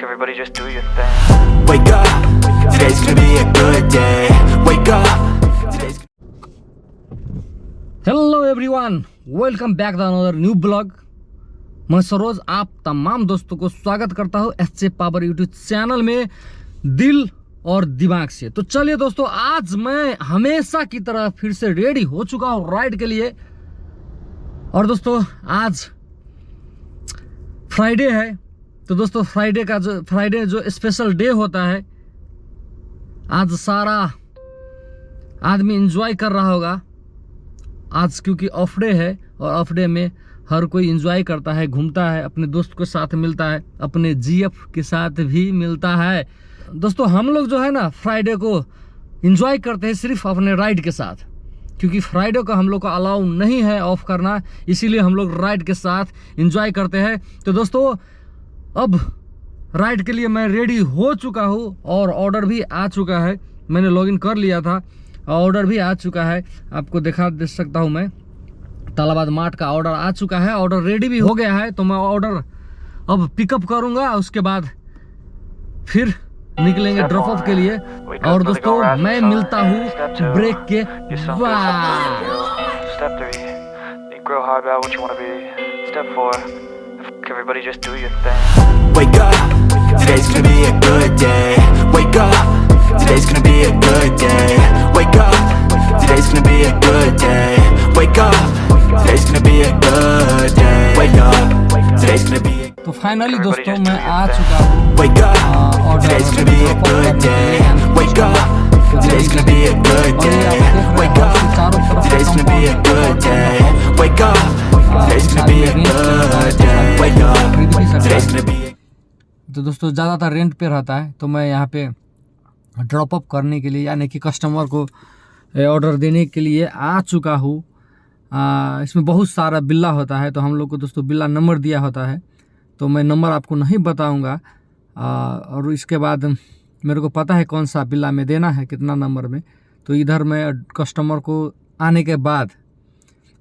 everybody just do your thing. Wake up, today's gonna be a good day. Wake up, today's hello everyone, welcome back to another new blog. मैं सरोज आप तमाम दोस्तों को स्वागत करता हूँ एसजे पावर यूट्यूब चैनल में दिल और दिमाग से। तो चलिए दोस्तों, आज मैं हमेशा की तरह फिर से रेडी हो चुका हूँ राइड के लिए। और दोस्तों आज फ्राइडे है, तो दोस्तों फ्राइडे जो स्पेशल डे होता है, आज सारा आदमी एंजॉय कर रहा होगा आज, क्योंकि ऑफ डे है और ऑफ डे में हर कोई एंजॉय करता है, घूमता है, अपने दोस्त के साथ मिलता है, अपने जीएफ के साथ भी मिलता है। दोस्तों हम लोग जो है ना फ्राइडे को एंजॉय करते हैं सिर्फ अपने राइड के साथ, क्योंकि फ्राइडे को हम लोग को अलाउ नहीं है ऑफ करना, इसीलिए हम लोग राइड के साथ एंजॉय करते हैं। तो दोस्तों अब राइड के लिए मैं रेडी हो चुका हूँ और ऑर्डर भी आ चुका है। मैंने लॉगिन कर लिया था, ऑर्डर भी आ चुका है, आपको दिखा दे सकता हूँ मैं। तालाबाद मार्ट का ऑर्डर आ चुका है, ऑर्डर रेडी भी हो गया है। तो मैं ऑर्डर अब पिकअप करूँगा, उसके बाद फिर निकलेंगे ड्रॉप ऑफ के लिए। और दोस्तों मैं मिलता हूँ ब्रेक के बाद। Step 3, you grow hard about what you want to be. Step 4, everybody just do your thing. Wake up, today's gonna be a good day. Wake up, today's gonna be a good day. Wake up, today's gonna be a good day. Wake up, today's gonna be a good day. Wake up, today's gonna be a तो finally दोस्तों मैं आ चुका हूँ Wake up, today's gonna be a good day. Wake up, today's gonna be a good day. Wake up, today's gonna be a good day. Wake up, today's gonna be a good day. Wake up, today's gonna be a तो दोस्तों ज़्यादातर rent पे रहता है, तो मैं यहाँ पे ड्रॉप अप करने के लिए यानी कि कस्टमर को ऑर्डर देने के लिए आ चुका हूँ। इसमें बहुत सारा बिल्ला होता है, तो हम लोग को दोस्तों बिल्ला नंबर दिया होता है, तो मैं नंबर आपको नहीं बताऊंगा। और इसके बाद मेरे को पता है कौन सा बिल्ला में देना है, कितना नंबर में। तो इधर मैं कस्टमर को आने के बाद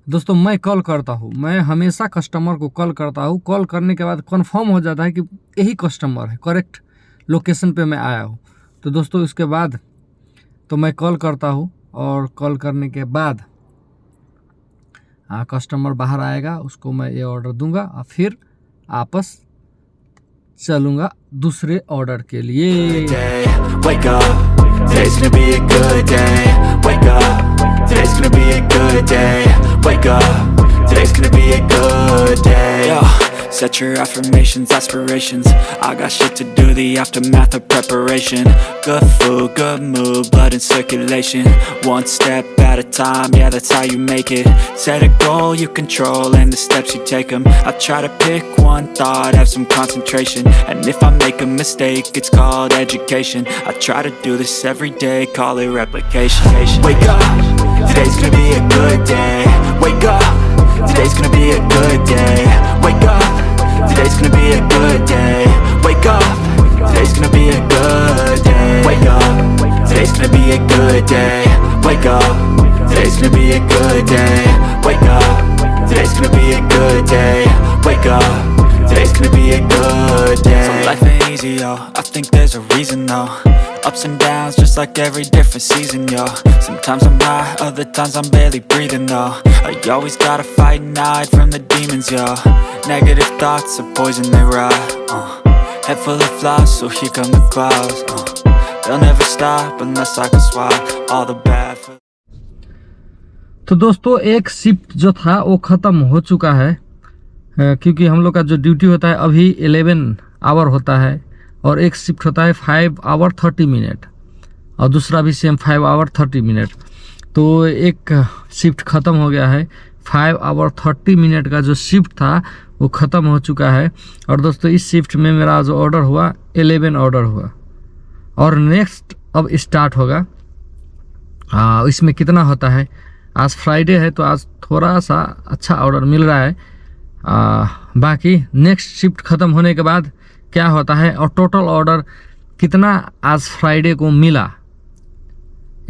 दोस्तों मैं कॉल करता हूँ, मैं हमेशा कस्टमर को कॉल करता हूँ। कॉल करने के बाद कंफर्म हो जाता है कि यही कस्टमर है, करेक्ट लोकेशन पे मैं आया हूँ। तो दोस्तों इसके बाद तो मैं कॉल करता हूँ, और कॉल करने के बाद कस्टमर बाहर आएगा, उसको मैं ये ऑर्डर दूंगा और फिर आपस चलूँगा दूसरे ऑर्डर के लिए। day. Wake up, today's gonna be a good day. Wake up, today's gonna be a good day. Wake up, today's gonna be a good day. Yo, set your affirmations, aspirations. I got shit to do, the aftermath of preparation. Good food, good mood, blood in circulation. One step at a time, yeah, that's how you make it. Set a goal you control and the steps you take them. I try to pick one thought, have some concentration. And if I make a mistake, it's called education. I try to do this every day, call it replication. Wake up, today's gonna be a good day. Wake up, today's gonna be a good day. Wake up, today's gonna be a good day. Wake up, today's gonna be a good day. Wake up, today's gonna be a good day. Wake up, today's gonna be a good day. Wake up, today's gonna be a good day. Wake up, today's gonna be a good day. So life ain't easy, yo, I think there's a reason though. Ups and downs, just like every different season, yo. Sometimes I'm high, other times I'm barely breathing, though. You always gotta fight and hide from the demons, yo. Negative thoughts are poison, they rot. Head full of flies, so here come the clouds. They'll never stop unless I can swap all the bad. तो दोस्तों एक shift जो था वो ख़त्म हो चुका है, क्योंकि हम लोग का जो ड्यूटी होता है अभी 11 आवर होता है, और एक शिफ्ट होता है 5 आवर 30 मिनट, और दूसरा भी सेम 5 आवर 30 मिनट। तो एक शिफ्ट ख़त्म हो गया है, 5 आवर 30 मिनट का जो शिफ्ट था वो ख़त्म हो चुका है। और दोस्तों इस शिफ्ट में मेरा जो ऑर्डर हुआ 11 ऑर्डर हुआ, और नेक्स्ट अब स्टार्ट होगा। इसमें कितना होता है, आज फ्राइडे है तो आज थोड़ा सा अच्छा ऑर्डर मिल रहा है। बाकी नेक्स्ट शिफ्ट ख़त्म होने के बाद क्या होता है और टोटल ऑर्डर कितना आज फ्राइडे को मिला,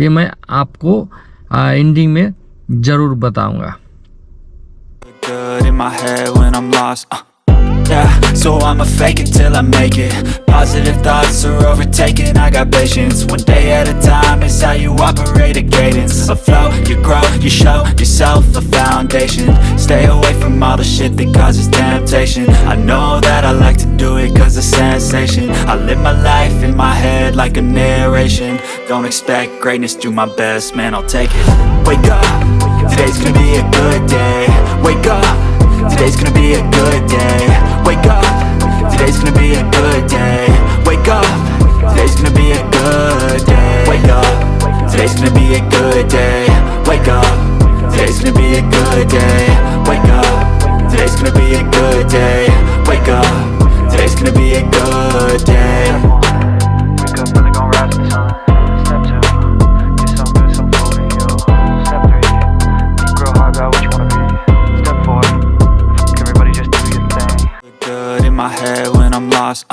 ये मैं आपको एंडिंग में ज़रूर बताऊंगा। Good in my head when I'm lost. Yeah, so I'ma fake it till I make it. Positive thoughts are overtaken, I got patience. One day at a time is how you operate a cadence. A flow, you grow, you show yourself a foundation. Stay away from all the shit that causes temptation. I know that I like to do it cause it's sensation. I live my life in my head like a narration. Don't expect greatness, do my best, man, I'll take it. Wake up, today's gonna be a good day. Wake up, today's gonna be a good day. Wake up, today's gonna be a good day. Wake up, today's gonna be a good day. Wake up, today's gonna be a good day. Wake up, today's gonna be a good day. Wake up, today's gonna be a good day. Wake up, today's gonna be a good day. Wake up, really gon' rise to the sun. Step 2, get some good, some food in you. Step 3, think real hard about what you wanna be. Step 4, everybody just do your thing. Look good in my head when I'm lost.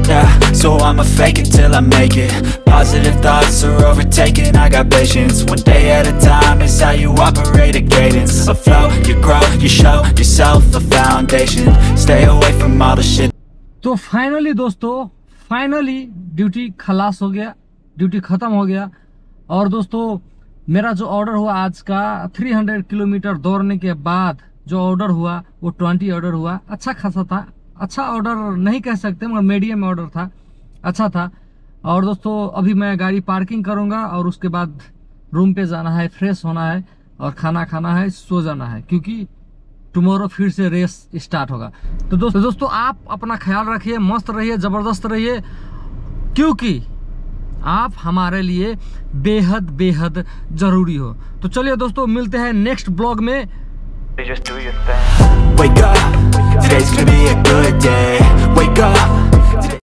Yeah, so I'ma fake it till I make it. Positive thoughts are overtaken, I got patience. One day at a time is how you operate a cadence. A flow, you grow, you show yourself a foundation. Stay away from all the shit. तो finally दोस्तों, finally duty खलास हो गया, duty ख़त्म हो गया। और दोस्तों मेरा जो ऑर्डर हुआ आज का 300 किलोमीटर दौड़ने के बाद जो ऑर्डर हुआ वो 20 ऑर्डर हुआ। अच्छा खासा था, अच्छा ऑर्डर नहीं कह सकते मगर मीडियम ऑर्डर था, अच्छा था। और दोस्तों अभी मैं गाड़ी पार्किंग करूंगा और उसके बाद रूम पे जाना है, फ्रेश होना है और खाना खाना है, सो जाना है, क्योंकि टुमारो फिर से रेस स्टार्ट होगा। तो दोस्तों आप अपना ख्याल रखिए, मस्त रहिए, ज़बरदस्त रहिए, क्योंकि आप हमारे लिए बेहद बेहद ज़रूरी हो। तो चलिए दोस्तों मिलते हैं नेक्स्ट ब्लॉग में। Just do your thing. Wake up, today's gonna be a good day. Wake up,